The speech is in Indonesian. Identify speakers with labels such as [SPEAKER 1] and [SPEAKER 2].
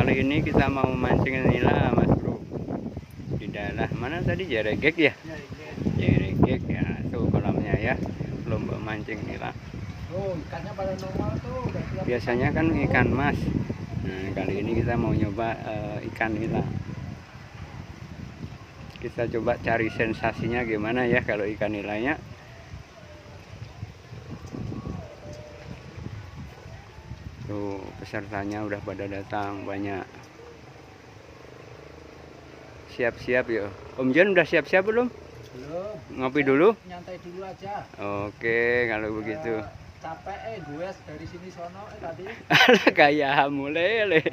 [SPEAKER 1] Kali ini kita mau mancing nila, Mas Bro. Di daerah mana tadi? Jeregek ya? Jeregek ya. Tuh kolamnya ya. Lomba mancing nila.
[SPEAKER 2] Oh, ikannya pada normal tuh.
[SPEAKER 1] Biasanya kan ikan mas. Nah, kali ini kita mau nyoba ikan nila. Kita coba cari sensasinya gimana ya kalau ikan nilainya. Tuh pesertanya udah pada datang banyak. Siap-siap ya. Om Jon udah siap-siap belum?
[SPEAKER 2] Belum.
[SPEAKER 1] Ngopi dulu?
[SPEAKER 2] Nyantai dulu aja.
[SPEAKER 1] Oke, kalau begitu.
[SPEAKER 2] Capek gue dari sini sono tadi.
[SPEAKER 1] Kayak mulai.